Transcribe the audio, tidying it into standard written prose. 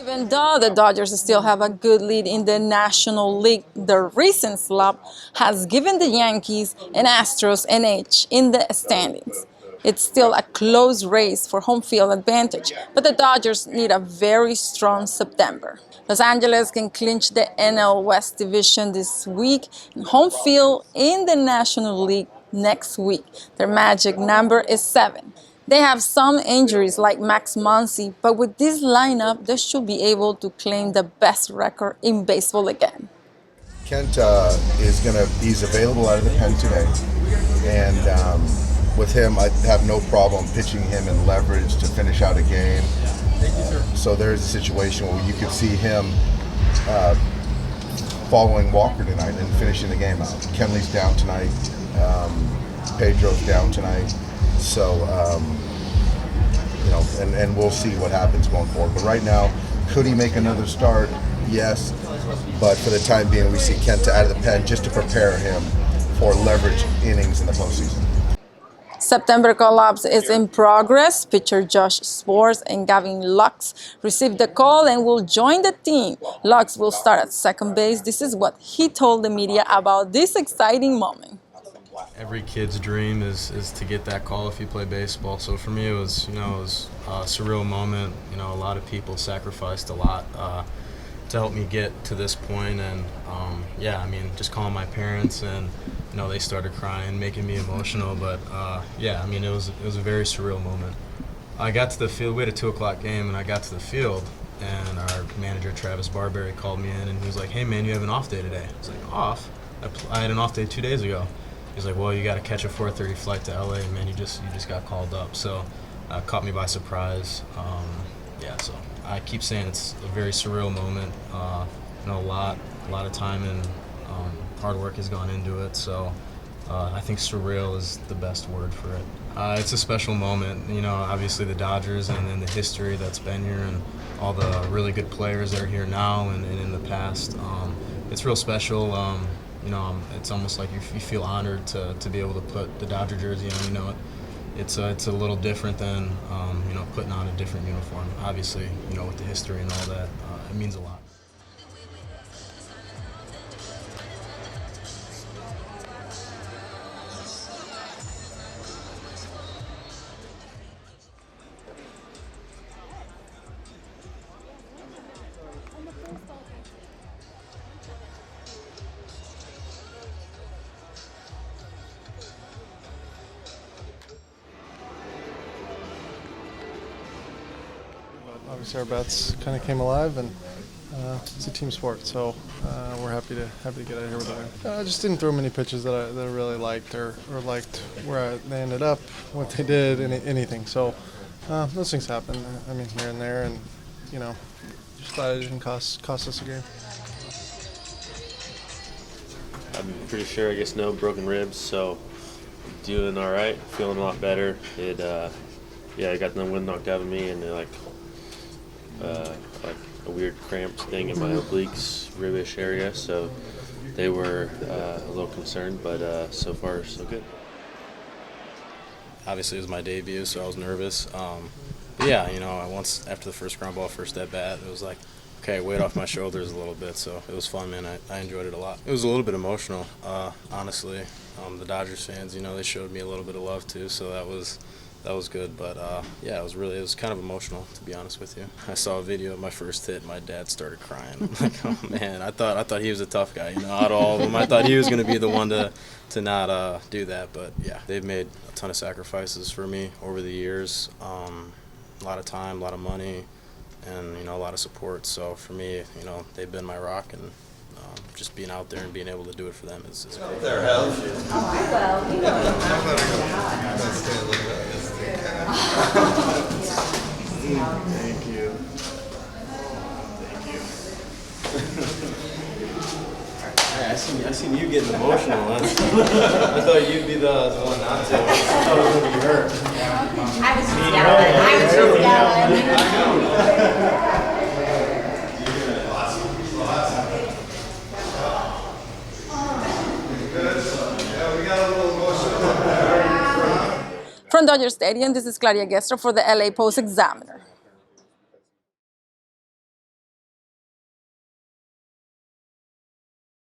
Even though the Dodgers still have a good lead in the National League, the recent slump has given the Yankees and Astros an edge in the standings. It's still a close race for home field advantage, but the Dodgers need a very strong September. Los Angeles can clinch the NL West division this week, and home field in the National League next week. Their magic number is 7. They have some injuries like Max Muncy, but with this lineup, they should be able to claim the best record in baseball again. Kent he's available out of the pen today, and with him, I have no problem pitching him in leverage to finish out a game. So there's a situation where you could see him following Walker tonight and finishing the game out. Kenley's down tonight, Pedro's down tonight. So, and we'll see what happens going forward. But right now, could he make another start? Yes. But for the time being, we see Kent out of the pen just to prepare him for leverage innings in the postseason. September call-ups is in progress. Pitcher Josh Sborz and Gavin Lux received the call and will join the team. Lux will start at second base. This is what he told the media about this exciting moment. Every kid's dream is to get that call if you play baseball. So for me, it was a surreal moment. A lot of people sacrificed a lot to help me get to this point, and just calling my parents, and they started crying, making me emotional. But it was a very surreal moment. I got to the field. We had a 2:00 game, and I got to the field, and our manager Travis Barberry called me in, and he was like, "Hey man, you have an off day today." I was like, "Off? I had an off day 2 days ago." He's like, "Well, you got to catch a 4:30 flight to LA, man. You just got called up." So, caught me by surprise. So I keep saying it's a very surreal moment. A lot of time and hard work has gone into it. So I think surreal is the best word for it. It's a special moment. Obviously the Dodgers and then the history that's been here and all the really good players that are here now and in the past. It's real special. It's almost like you feel honored to be able to put the Dodger jersey on. It's a little different than putting on a different uniform. Obviously, with the history and all that, it means a lot. Obviously, our bats kind of came alive, and it's a team sport, so we're happy to get out of here with that. I just didn't throw many pitches that I really liked or liked where they ended up, what they did, anything. So those things happen. Here and there, and just thought it didn't cost us a game. I'm pretty sure, no broken ribs, so doing all right, feeling a lot better. I got the wind knocked out of me, and like a weird cramp thing in my obliques, ribbish area, so they were a little concerned, but so far so good. Obviously it was my debut, so I was nervous. Once after the first ground ball, first at bat, it was like, okay, weight off my shoulders a little bit, so it was fun, man. I enjoyed it a lot. It was a little bit emotional, honestly. The Dodgers fans, they showed me a little bit of love too, so that was good. But it was kind of emotional, to be honest with you. I saw a video of my first hit, my dad started crying. I'm like, oh man, I thought he was a tough guy, out of all of them. I thought he was going to be the one to not do that, but yeah, they've made a ton of sacrifices for me over the years. A lot of time, a lot of money, and a lot of support. So for me, they've been my rock, and just being out there and being able to do it for them is great. There, Hal. Thank you. I seen you getting emotional. I thought you'd be the one not to. I thought it was going to be her. I was just yelling. From Dodger Stadium, this is Claudia Gestro for the LA Post-Examiner.